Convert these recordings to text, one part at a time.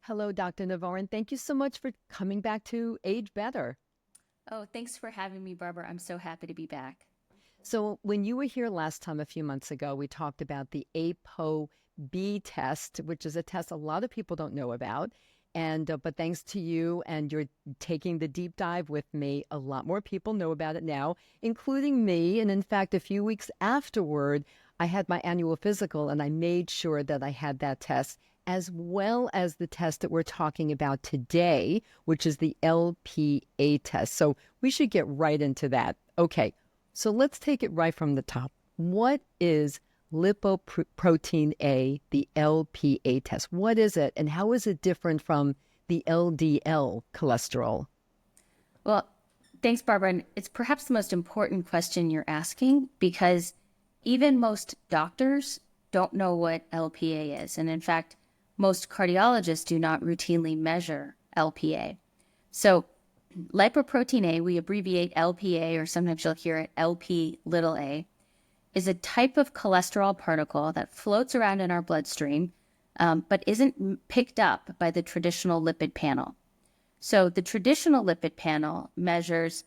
Hello, Dr. Navar, and thank you so much for coming back to Age Better. Oh, thanks for having me, Barbara. I'm so happy to be back. So, when you were here last time, a few months ago, we talked about the ApoB test, which is a test a lot of people don't know about. And but thanks to you and you're taking the deep dive with me, a lot more people know about it now, including me. And in fact, a few weeks afterward, I had my annual physical and I made sure that I had that test, as well as the test that we're talking about today, which is the LPA test. So we should get right into that. Okay, so let's take it right from the top. What is lipoprotein A, the LPA test? What is it, and how is it different from the LDL cholesterol? Well, thanks, Barbara. And it's perhaps the most important question you're asking because even most doctors don't know what LPA is. And in fact, most cardiologists do not routinely measure LPA. So, lipoprotein A, we abbreviate LPA, or sometimes you'll hear it LP little a, is a type of cholesterol particle that floats around in our bloodstream, but isn't picked up by the traditional lipid panel. So the traditional lipid panel measures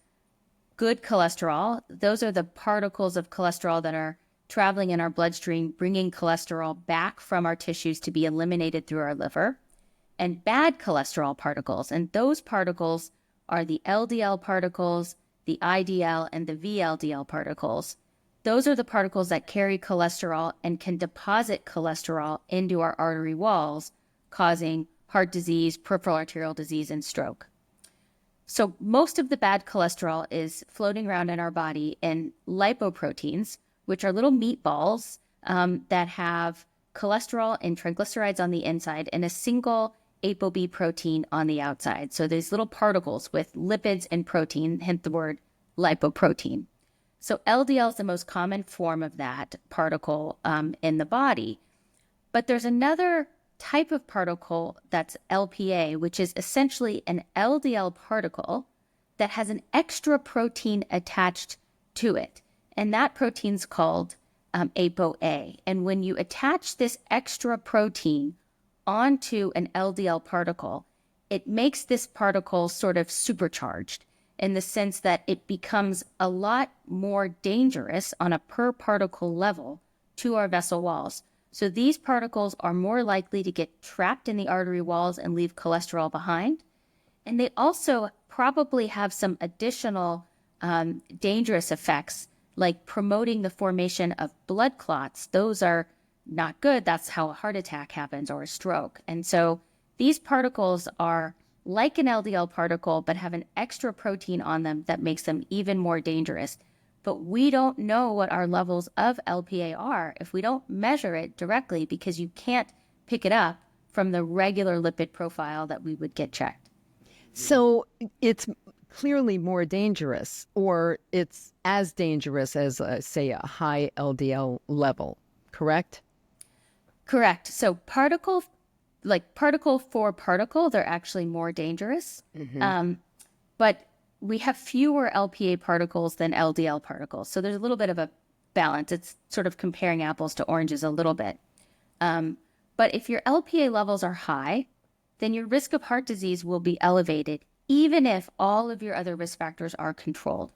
good cholesterol. Those are the particles of cholesterol that are traveling in our bloodstream, bringing cholesterol back from our tissues to be eliminated through our liver, and bad cholesterol particles. And those particles are the LDL particles, the IDL, and the VLDL particles. Those are the particles that carry cholesterol and can deposit cholesterol into our artery walls, causing heart disease, peripheral arterial disease, and stroke. So most of the bad cholesterol is floating around in our body in lipoproteins, which are little meatballs that have cholesterol and triglycerides on the inside and a single ApoB protein on the outside. So these little particles with lipids and protein, hence the word lipoprotein. So LDL is the most common form of that particle in the body. But there's another type of particle that's LPA, which is essentially an LDL particle that has an extra protein attached to it. And that protein's called ApoA. And when you attach this extra protein onto an LDL particle, it makes this particle sort of supercharged in the sense that it becomes a lot more dangerous on a per particle level to our vessel walls. So these particles are more likely to get trapped in the artery walls and leave cholesterol behind. And they also probably have some additional dangerous effects, like promoting the formation of blood clots. Those are not good. That's how a heart attack happens or a stroke. And so these particles are like an LDL particle, but have an extra protein on them that makes them even more dangerous. But we don't know what our levels of LPA are if we don't measure it directly, because you can't pick it up from the regular lipid profile that we would get checked. So it's clearly more dangerous, or it's as dangerous as, say, a high LDL level, correct? Correct. So particle for particle, they're actually more dangerous. But we have fewer LPA particles than LDL particles. So there's a little bit of a balance. It's sort of comparing apples to oranges a little bit. But if your LPA levels are high, then your risk of heart disease will be elevated, even if all of your other risk factors are controlled.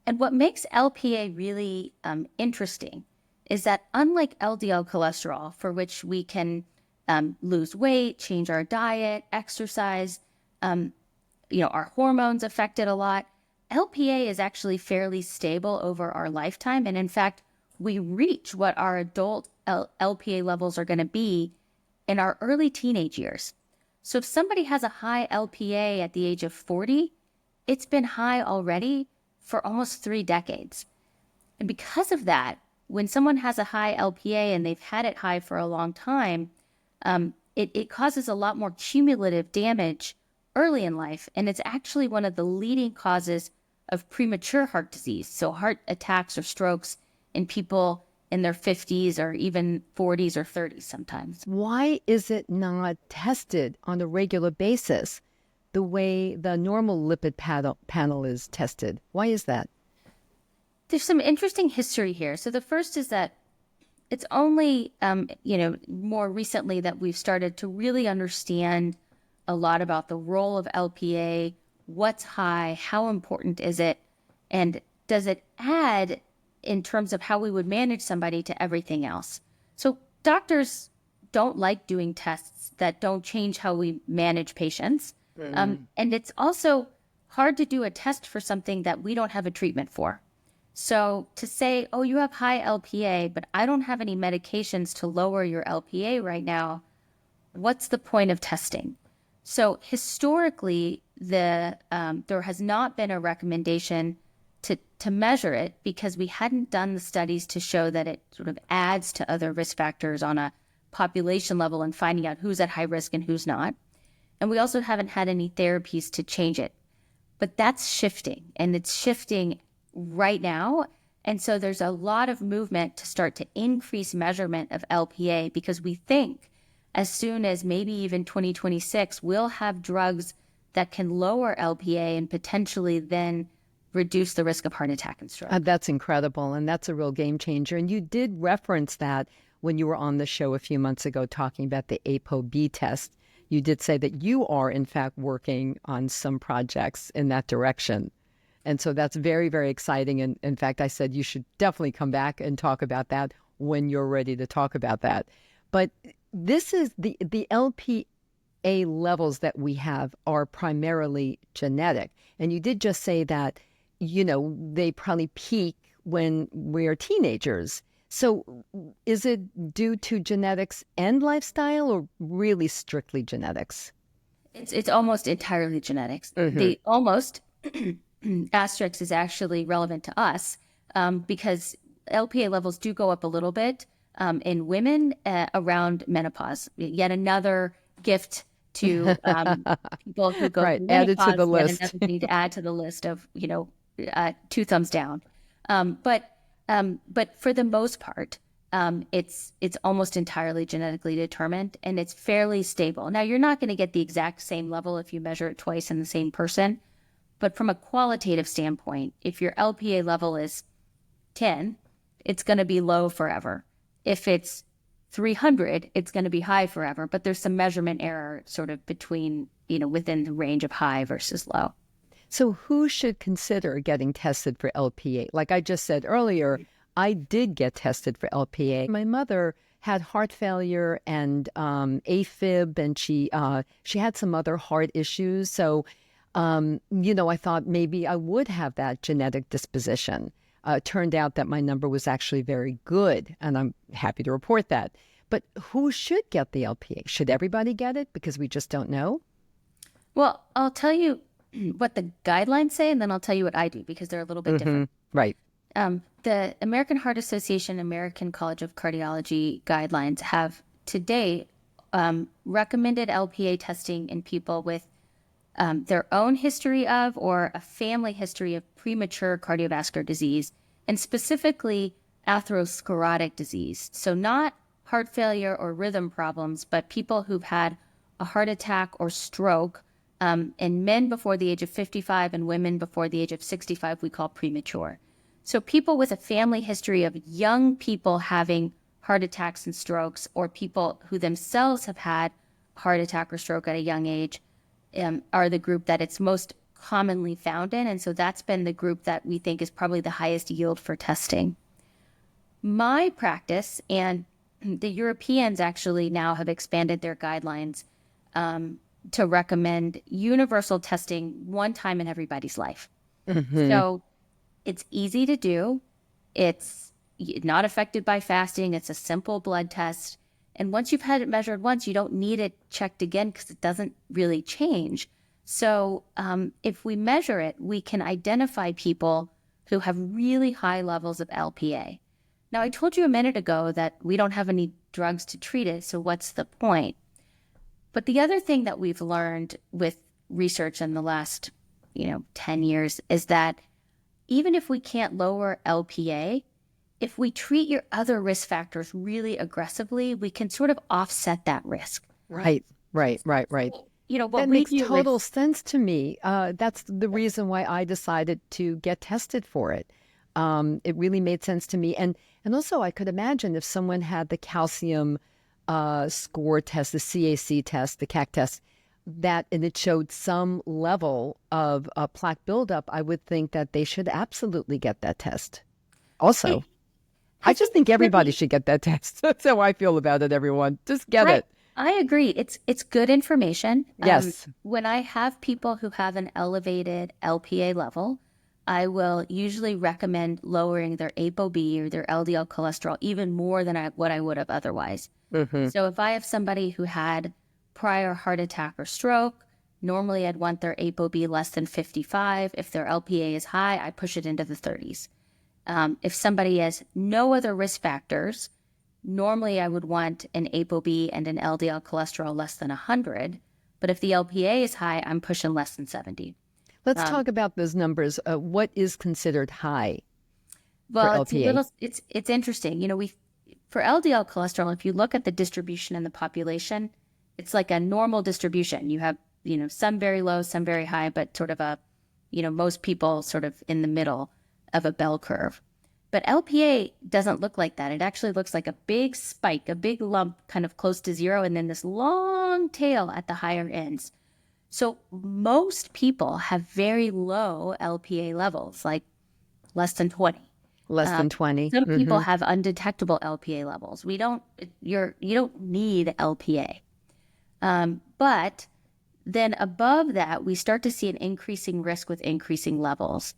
And what makes LPA really interesting is that unlike LDL cholesterol, for which we can lose weight, change our diet, exercise, our hormones affected a lot, LPA is actually fairly stable over our lifetime. And in fact, we reach what our adult LPA levels are going to be in our early teenage years. So if somebody has a high LPA at the age of 40, it's been high already for almost 3 decades. And because of that, when someone has a high LPA and they've had it high for a long time, it causes a lot more cumulative damage early in life. And it's actually one of the leading causes of premature heart disease. So heart attacks or strokes in people in their 50s or even 40s or 30s sometimes. Why is it not tested on a regular basis the way the normal lipid panel is tested? Why is that? There's some interesting history here. So the first is that it's only, more recently that we've started to really understand a lot about the role of LPA, what's high, how important is it, and does it add in terms of how we would manage somebody to everything else. So doctors don't like doing tests that don't change how we manage patients. And it's also hard to do a test for something that we don't have a treatment for. So to say, oh, you have high LPA, but I don't have any medications to lower your LPA right now, what's the point of testing? So historically, there has not been a recommendation to measure it because we hadn't done the studies to show that it sort of adds to other risk factors on a population level and finding out who's at high risk and who's not. And we also haven't had any therapies to change it. But that's shifting, and it's shifting right now. And so there's a lot of movement to start to increase measurement of LPA because we think as soon as maybe even 2026, we'll have drugs that can lower LPA and potentially then reduce the risk of heart attack and stroke. That's incredible. And that's a real game changer. And you did reference that when you were on the show a few months ago talking about the ApoB test. You did say that you are, in fact, working on some projects in that direction. And so that's very, very exciting. And in fact, I said you should definitely come back and talk about that when you're ready to talk about that. But this is the LPA levels that we have are primarily genetic. And you did just say that, they probably peak when we're teenagers. So is it due to genetics and lifestyle or really strictly genetics? It's almost entirely genetics. The almost asterisk is actually relevant to us because LPA levels do go up a little bit in women around menopause. Yet another gift to people who go through added menopause, to the list. Another thing to add to the list of, two thumbs down. But for the most part, it's almost entirely genetically determined, and it's fairly stable. Now, you're not going to get the exact same level if you measure it twice in the same person, but from a qualitative standpoint, if your LPA level is 10, it's going to be low forever. If it's 300, it's going to be high forever, but there's some measurement error sort of between, within the range of high versus low. So who should consider getting tested for LPA? Like I just said earlier, I did get tested for LPA. My mother had heart failure and AFib, and she had some other heart issues. So, I thought maybe I would have that genetic disposition. Turned out that my number was actually very good, and I'm happy to report that. But who should get the LPA? Should everybody get it because we just don't know? Well, I'll tell you what the guidelines say, and then I'll tell you what I do because they're a little bit different. Right. The American Heart Association, American College of Cardiology guidelines have to date recommended LPA testing in people with their own history of or a family history of premature cardiovascular disease, and specifically atherosclerotic disease. So not heart failure or rhythm problems, but people who've had a heart attack or stroke. In men before the age of 55 and women before the age of 65, we call premature. So people with a family history of young people having heart attacks and strokes, or people who themselves have had heart attack or stroke at a young age, are the group that it's most commonly found in. And so that's been the group that we think is probably the highest yield for testing. My practice, and the Europeans actually now have expanded their guidelines to recommend universal testing one time in everybody's life. So it's easy to do. It's not affected by fasting. It's a simple blood test. And once you've had it measured once, you don't need it checked again because it doesn't really change. So if we measure it, we can identify people who have really high levels of LPA. Now, I told you a minute ago that we don't have any drugs to treat it, so what's the point? But the other thing that we've learned with research in the last, 10 years is that even if we can't lower LPA, if we treat your other risk factors really aggressively, we can sort of offset that risk. Right. What That makes total sense to me. That's the reason why I decided to get tested for it. It really made sense to me. And also, I could imagine if someone had the calcium score test, the CAC test, the CAC test, and it showed some level of plaque buildup, I would think that they should absolutely get that test. Also, I I just think think it's everybody really should get that test. That's how I feel about it, everyone. Just get right. it. I agree. It's good information. Yes. When I have people who have an elevated LPA level, I will usually recommend lowering their ApoB or their LDL cholesterol even more than what I would have otherwise. Hmm. So if I have somebody who had prior heart attack or stroke, normally I'd want their ApoB less than 55. If their LPA is high, I push it into the 30s. If somebody has no other risk factors, normally I would want an ApoB and an LDL cholesterol less than 100. But if the LPA is high, I'm pushing less than 70. Let's Um, talk about those numbers. What is considered high for well, LPA? it's interesting. For LDL cholesterol, if you look at the distribution in the population, it's like a normal distribution. You have, some very low, some very high, but sort of most people sort of in the middle of a bell curve. But LPA doesn't look like that. It actually looks like a big spike, a big lump kind of close to zero, and then this long tail at the higher ends. So most people have very low LPA levels, like less than 20. Less than 20. Some people Hmm. have undetectable LPA levels. You don't need LPA. But then above that, we start to see an increasing risk with increasing levels.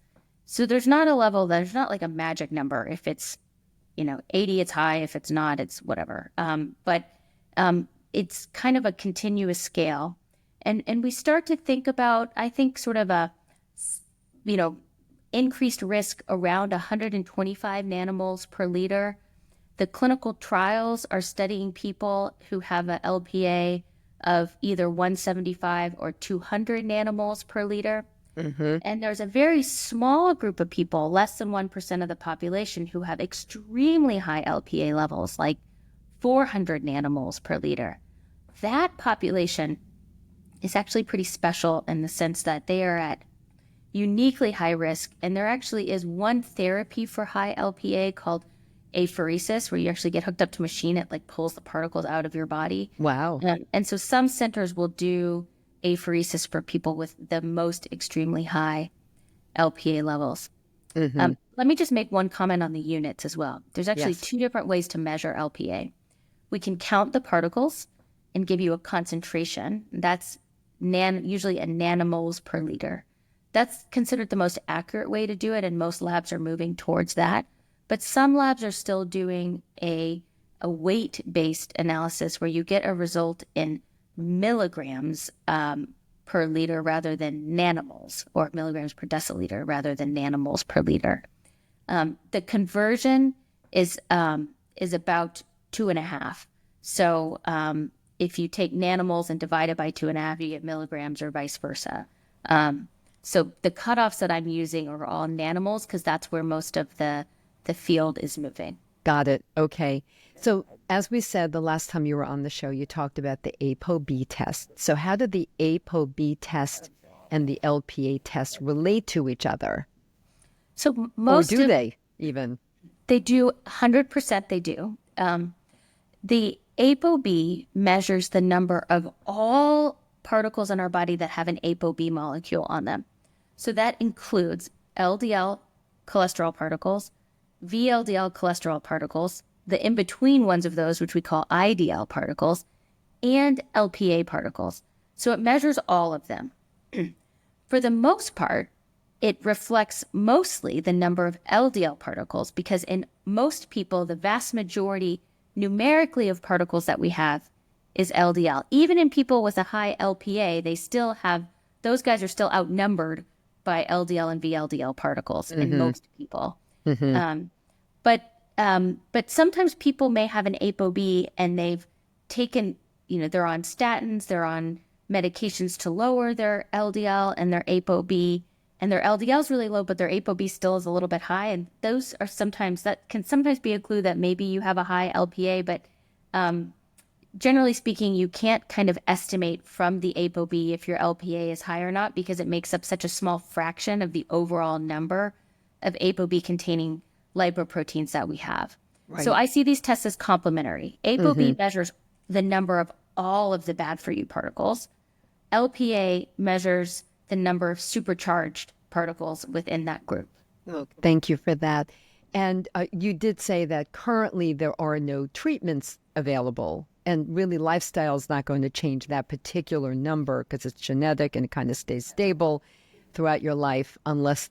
So there's not like a magic number. If it's, 80, it's high. If it's not, it's whatever. But it's kind of a continuous scale. And we start to think about, I think, sort of you know, increased risk around 125 nanomoles per liter. The clinical trials are studying people who have a LPA of either 175 or 200 nanomoles per liter. Hmm. And there's a very small group of people, less than 1% of the population, who have extremely high LPA levels, like 400 nanomoles per liter. That population is actually pretty special in the sense that they are at uniquely high risk. And there actually is one therapy for high LPA called apheresis, where you actually get hooked up to a machine. It like pulls the particles out of your body. Wow. And so some centers will do apheresis for people with the most extremely high LPA levels. Hmm. Let me just make one comment on the units as well. There's actually Yes. two different ways to measure LPA. We can count the particles and give you a concentration. That's usually a nanomoles per liter. That's considered the most accurate way to do it, and most labs are moving towards that. But some labs are still doing a weight-based analysis where you get a result in milligrams per liter rather than nanomoles, or milligrams per deciliter rather than nanomoles per liter. The conversion is about 2.5. So if you take nanomoles and divide it by 2.5, you get milligrams, or vice versa. So the cutoffs that I'm using are all nanomoles because that's where most of the field is moving. Got it. Okay. So, as we said the last time you were on the show, you talked about the ApoB test. So, how do the ApoB test and the LPA test relate to each other? So Or do they even? they do 100%. They do. The ApoB measures the number of all particles in our body that have an ApoB molecule on them. So that includes LDL cholesterol particles, VLDL cholesterol particles, the in-between ones of those, which we call IDL particles, and LPA particles. So it measures all of them. For the most part, it reflects mostly the number of LDL particles because in most people, the vast majority numerically of particles that we have is LDL. Even in people with a high LPA, those guys are still outnumbered by LDL and VLDL particles in most people. Hmm. But sometimes people may have an ApoB and they've taken, they're on statins, they're on medications to lower their LDL and their ApoB, and their LDL is really low, but their ApoB still is a little bit high. And that can sometimes be a clue that maybe you have a high LPA, but generally speaking, you can't kind of estimate from the ApoB if your LPA is high or not because it makes up such a small fraction of the overall number of ApoB containing lipoproteins that we have. Right. So I see these tests as complementary. ApoB measures the number of all of the bad for you particles. LPA measures the number of supercharged particles within that group. Oh, thank you for that. And you did say that currently there are no treatments available, and really lifestyle is not going to change that particular number because it's genetic and it kind of stays stable throughout your life unless,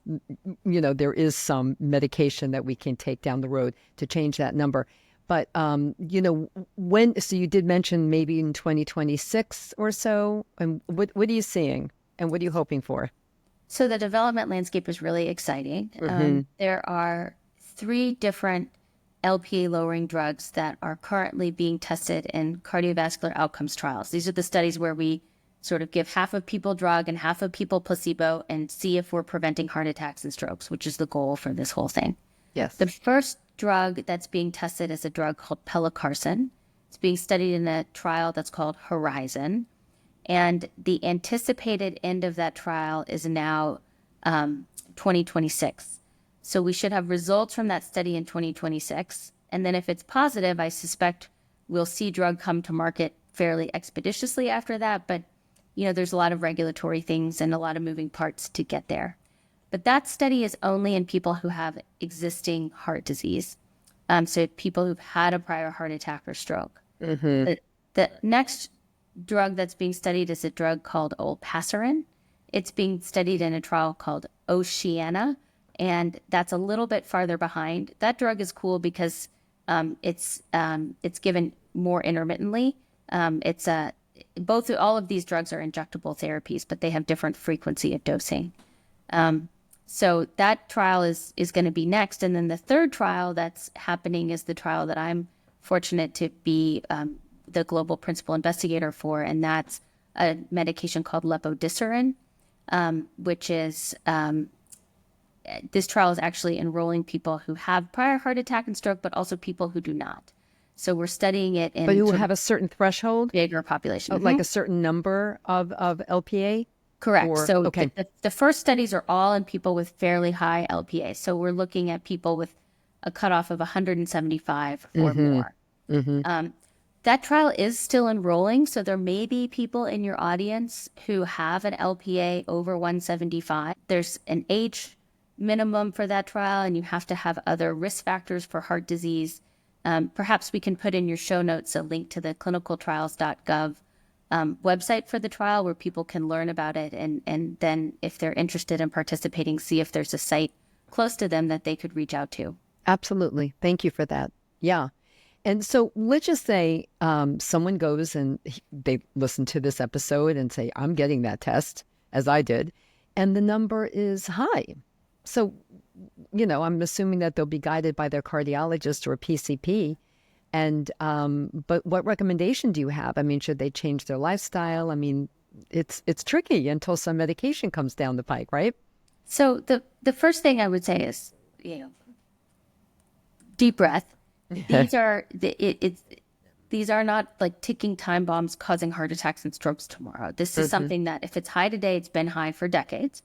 there is some medication that we can take down the road to change that number. But, so you did mention maybe in 2026 or so, and what are you seeing and what are you hoping for? So the development landscape is really exciting. There are 3 different LPA lowering drugs that are currently being tested in cardiovascular outcomes trials. These are the studies where we sort of give half of people drug and half of people placebo and see if we're preventing heart attacks and strokes, which is the goal for this whole thing. Yes. The first drug that's being tested is a drug called pelacarsen. It's being studied in a trial that's called Horizon. And the anticipated end of that trial is now 2026. So we should have results from that study in 2026. And then if it's positive, I suspect we'll see drug come to market fairly expeditiously after that. But, there's a lot of regulatory things and a lot of moving parts to get there. But that study is only in people who have existing heart disease. So people who've had a prior heart attack or stroke. The next drug that's being studied is a drug called olpasiran. It's being studied in a trial called Oceana, and that's a little bit farther behind. That drug is cool because it's given more intermittently. All of these drugs are injectable therapies, but they have different frequency of dosing. So that trial is going to be next. And then the third trial that's happening is the trial that I'm fortunate to be the global principal investigator for, and that's a medication called lepodisiran, which is, this trial is actually enrolling people who have prior heart attack and stroke, but also people who do not. So we're studying it in... But who have a certain threshold? Bigger population. Like a certain number of LPA? Correct. The first studies are all in people with fairly high LPA. So we're looking at people with a cutoff of 175 or more. That trial is still enrolling. So there may be people in your audience who have an LPA over 175. There's an age minimum for that trial, and you have to have other risk factors for heart disease. Perhaps we can put in your show notes a link to the clinicaltrials.gov website for the trial where people can learn about it. And then if they're interested in participating, see if there's a site close to them that they could reach out to. Absolutely. Thank you for that. Yeah. And so let's just say someone goes and they listen to this episode and say, I'm getting that test, as I did, and the number is high. So, I'm assuming that they'll be guided by their cardiologist or PCP. And but what recommendation do you have? I mean, should they change their lifestyle? I mean, it's tricky until some medication comes down the pike, right? So the first thing I would say is, deep breath. These are not like ticking time bombs causing heart attacks and strokes tomorrow. This is something that if it's high today, it's been high for decades.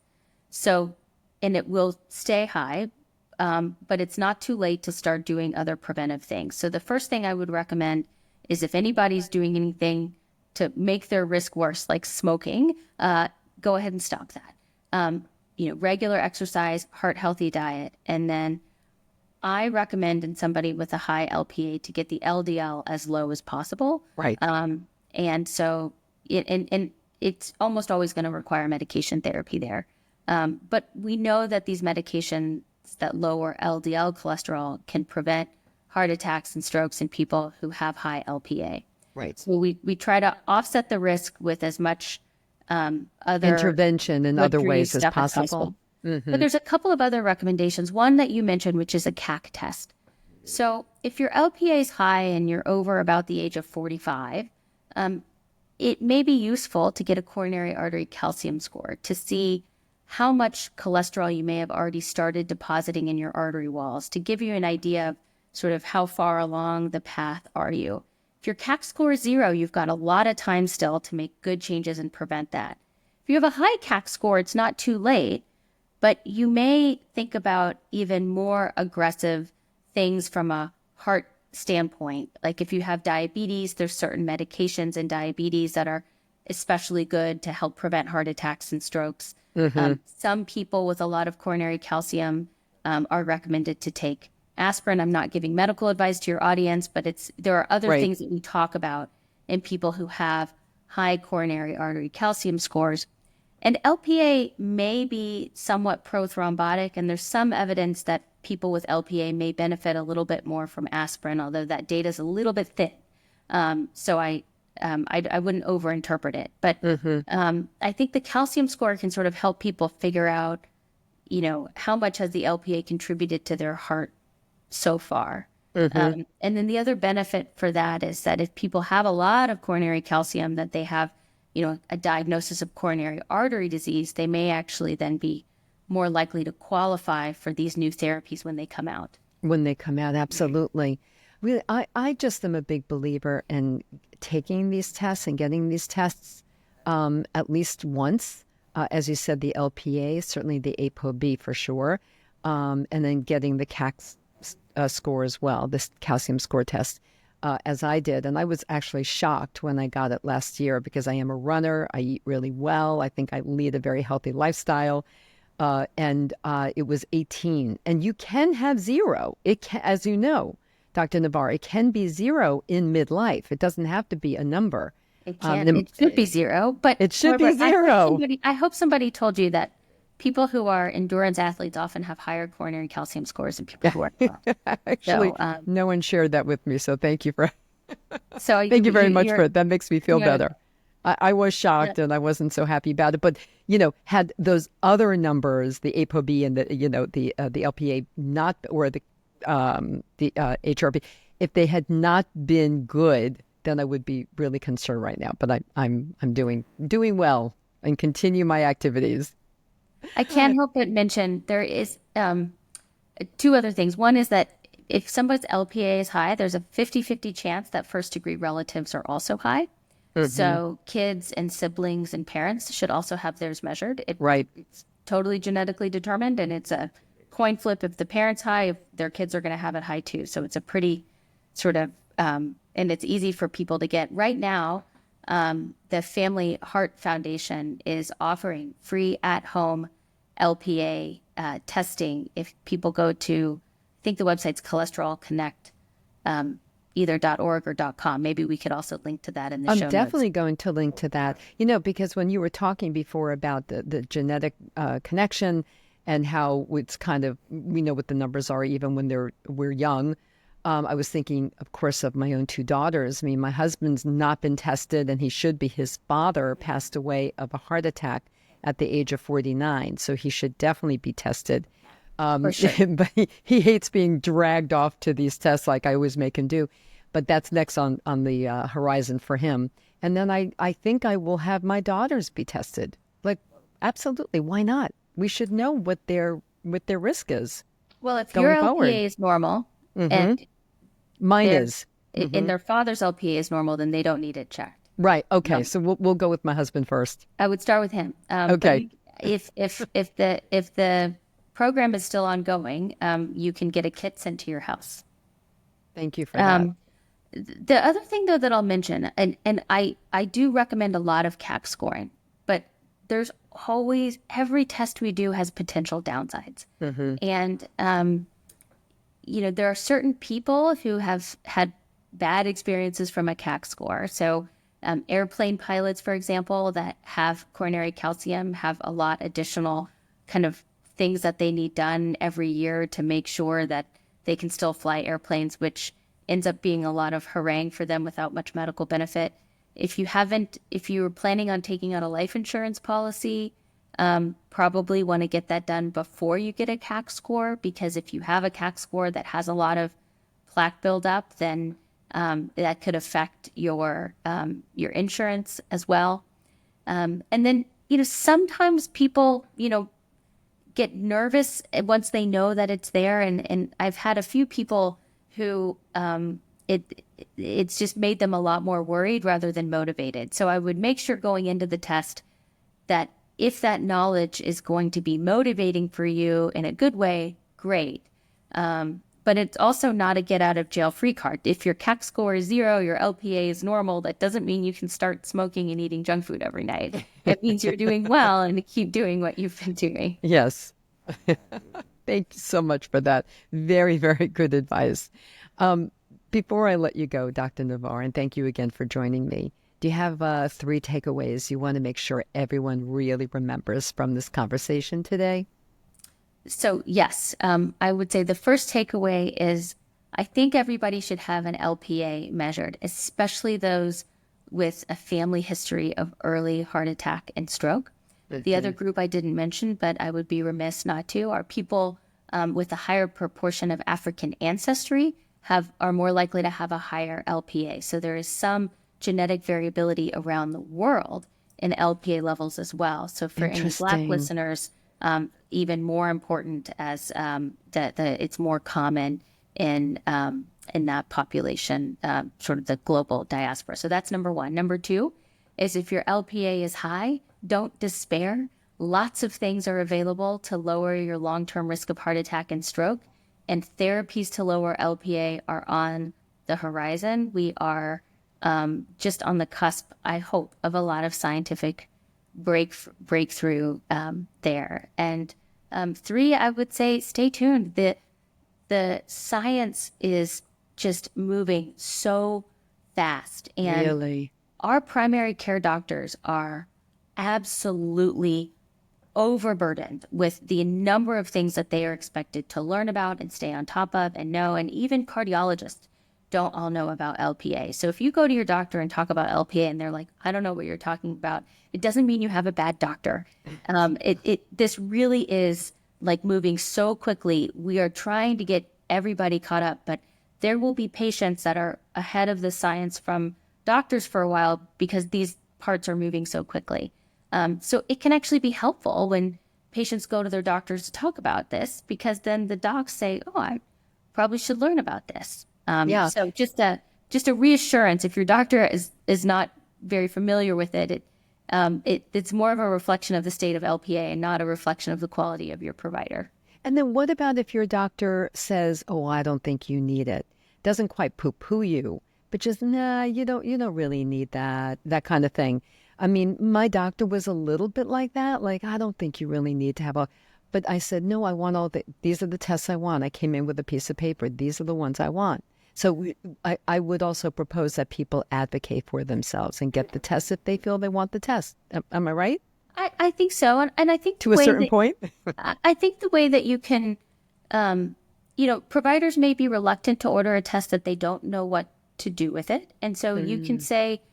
So, and it will stay high. But it's not too late to start doing other preventive things. So the first thing I would recommend is if anybody's doing anything to make their risk worse, like smoking, go ahead and stop that. Regular exercise, heart-healthy diet. And then I recommend in somebody with a high LPA to get the LDL as low as possible. Right. And so it's almost always going to require medication therapy there. But we know that these medications that lower LDL cholesterol can prevent heart attacks and strokes in people who have high LPA. Right. So we try to offset the risk with as much other intervention in other ways as possible. But there's a couple of other recommendations. One that you mentioned, which is a CAC test. So if your LPA is high and you're over about the age of 45, it may be useful to get a coronary artery calcium score to see how much cholesterol you may have already started depositing in your artery walls, to give you an idea of sort of how far along the path are you. If your CAC score is 0, you've got a lot of time still to make good changes and prevent that. If you have a high CAC score, it's not too late, But you may think about even more aggressive things from a heart standpoint. Like if you have diabetes, there's certain medications in diabetes that are especially good to help prevent heart attacks and strokes. Some people with a lot of coronary calcium are recommended to take aspirin. I'm not giving medical advice to your audience, but there are other Right. things that we talk about in people who have high coronary artery calcium scores. And LPA may be somewhat prothrombotic, and there's some evidence that people with LPA may benefit a little bit more from aspirin, although that data is a little bit thin. So I wouldn't overinterpret it. But I think the calcium score can sort of help people figure out, how much has the LPA contributed to their heart so far. And then the other benefit for that is that if people have a lot of coronary calcium, that they have, a diagnosis of coronary artery disease, they may actually then be more likely to qualify for these new therapies when they come out. When they come out, absolutely. Really, I just am a big believer in taking these tests and getting these tests at least once. As you said, the LPA, certainly the ApoB for sure, and then getting the CAC score as well, this calcium score test, as I did. And I was actually shocked when I got it last year because I am a runner. I eat really well. I think I lead a very healthy lifestyle. And it was 18. And you can have zero. It can, as you know, Dr. Navar, it can be zero in midlife. It doesn't have to be a number. It can. It should be zero, but it should be zero. I hope somebody told you that people who are endurance athletes often have higher coronary calcium scores than people who are not. Actually, no one shared that with me, so thank you for. So thank you very much for it. That makes me feel better. I was shocked and I wasn't so happy about it, but had those other numbers, the ApoB and the LPA not, or the HRB, if they had not been good, then I would be really concerned right now. But I'm doing well and continue my activities. I can't help but mention there is two other things. One is that if somebody's LPA is high, there's a 50-50 chance that first degree relatives are also high. So kids and siblings and parents should also have theirs measured. It's totally genetically determined, and it's a coin flip. If the parent's high, if their kids are going to have it high too. So it's a pretty sort of, and it's easy for people to get. Right now, the Family Heart Foundation is offering free at-home LPA testing if people go to, I think the website's Cholesterol Connect, either .org or .com. Maybe we could also link to that in the show notes. I'm definitely going to link to that. Because when you were talking before about the genetic connection and how it's kind of, we know what the numbers are even when we're young. I was thinking, of course, of my own two daughters. I mean, my husband's not been tested, and he should be. His father passed away of a heart attack at the age of 49, so he should definitely be tested. For sure. But he hates being dragged off to these tests like I always make him do. But that's next on the horizon for him. And then I think I will have my daughters be tested. Like, absolutely, why not? We should know what their risk is. Well, if your LPA is normal and mine is, and their father's LPA is normal, then they don't need it checked. Right. Okay. So we'll go with my husband first. I would start with him. Okay. If the program is still ongoing, you can get a kit sent to your house. Thank you for that. The other thing, though, that I'll mention, and I do recommend a lot of CAC scoring, but there's always, every test we do has potential downsides. And, there are certain people who have had bad experiences from a CAC score. So airplane pilots, for example, that have coronary calcium have a lot additional kind of things that they need done every year to make sure that they can still fly airplanes, which ends up being a lot of harangue for them without much medical benefit. If you're planning on taking out a life insurance policy, probably want to get that done before you get a CAC score, because if you have a CAC score that has a lot of plaque buildup, then that could affect your insurance as well. And then, sometimes people, get nervous once they know that it's there. And I've had a few people who it's just made them a lot more worried rather than motivated. So I would make sure going into the test that if that knowledge is going to be motivating for you in a good way, great. But it's also not a get out of jail free card. If your CAC score is 0, your LPA is normal, that doesn't mean you can start smoking and eating junk food every night. It means you're doing well and keep doing what you've been doing. Yes. Thank you so much for that. Very, very good advice. Before I let you go, Dr. Navar, and thank you again for joining me, do you have 3 takeaways you want to make sure everyone really remembers from this conversation today? So yes, I would say the first takeaway is I think everybody should have an LPA measured, especially those with a family history of early heart attack and stroke. The other group I didn't mention, but I would be remiss not to, are people with a higher proportion of African ancestry are more likely to have a higher LPA. So there is some genetic variability around the world in LPA levels as well. So for any Black listeners, even more important as that it's more common in that population, sort of the global diaspora. So that's number 1. Number 2 is if your LPA is high, don't despair. Lots of things are available to lower your long-term risk of heart attack and stroke, and therapies to lower LPA are on the horizon. We are just on the cusp, I hope, of a lot of scientific breakthrough there. And 3, I would say, stay tuned. The science is just moving so fast, and Really? Our primary care doctors are absolutely overburdened with the number of things that they are expected to learn about and stay on top of and know. And even cardiologists don't all know about LPA. So if you go to your doctor and talk about LPA and they're like, I don't know what you're talking about, it doesn't mean you have a bad doctor. This really is like moving so quickly. We are trying to get everybody caught up, but there will be patients that are ahead of the science from doctors for a while because these parts are moving so quickly. So it can actually be helpful when patients go to their doctors to talk about this, because then the docs say, oh, I probably should learn about this. So just a reassurance, if your doctor is not very familiar with it, it's more of a reflection of the state of LPA and not a reflection of the quality of your provider. And then what about if your doctor says, oh, I don't think you need it? Doesn't quite poo-poo you, but just, nah, you don't really need that kind of thing. I mean, my doctor was a little bit like that. Like, I don't think you really need to have but I said, no, I want these are the tests I want. I came in with a piece of paper. These are the ones I want. So I would also propose that people advocate for themselves and get the test if they feel they want the test. Am I right? I think so. And I think to a certain point, I think the way that you can, providers may be reluctant to order a test that they don't know what to do with it. And so you can say,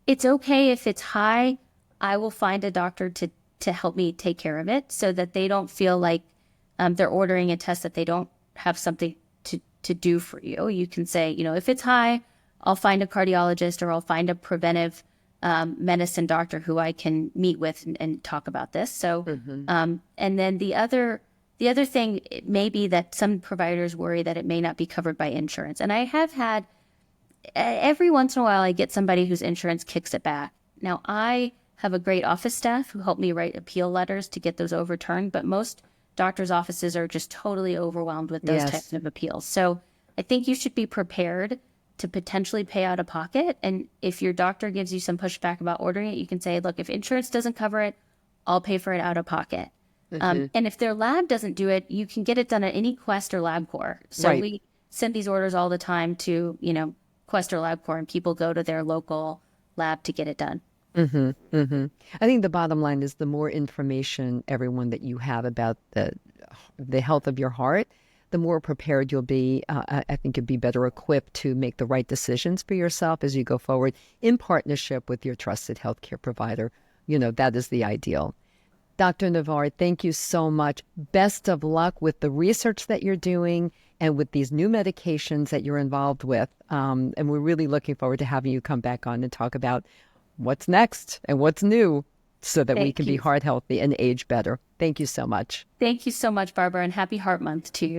it's okay if it's high. I will find a doctor to help me take care of it, so that they don't feel like they're ordering a test that they don't have something to do for you. You can say, if it's high, I'll find a cardiologist, or I'll find a preventive medicine doctor who I can meet with and talk about this. So, and then the other thing may be that some providers worry that it may not be covered by insurance. And I have had, every once in a while, I get somebody whose insurance kicks it back. Now, I have a great office staff who help me write appeal letters to get those overturned, but most doctors' offices are just totally overwhelmed with those types of appeals. So I think you should be prepared to potentially pay out of pocket. And if your doctor gives you some pushback about ordering it, you can say, look, if insurance doesn't cover it, I'll pay for it out of pocket. And if their lab doesn't do it, you can get it done at any Quest or LabCorp. So we send these orders all the time to, Quest or LabCorp, and people go to their local lab to get it done. I think the bottom line is the more information, everyone, that you have about the health of your heart, the more prepared you'll be. I think you'll be better equipped to make the right decisions for yourself as you go forward in partnership with your trusted healthcare provider. That is the ideal. Dr. Navar, thank you so much. Best of luck with the research that you're doing and with these new medications that you're involved with. And we're really looking forward to having you come back on and talk about what's next and what's new, so that we can be heart healthy and age better. Thank you so much. Thank you so much, Barbara, and happy Heart Month to you.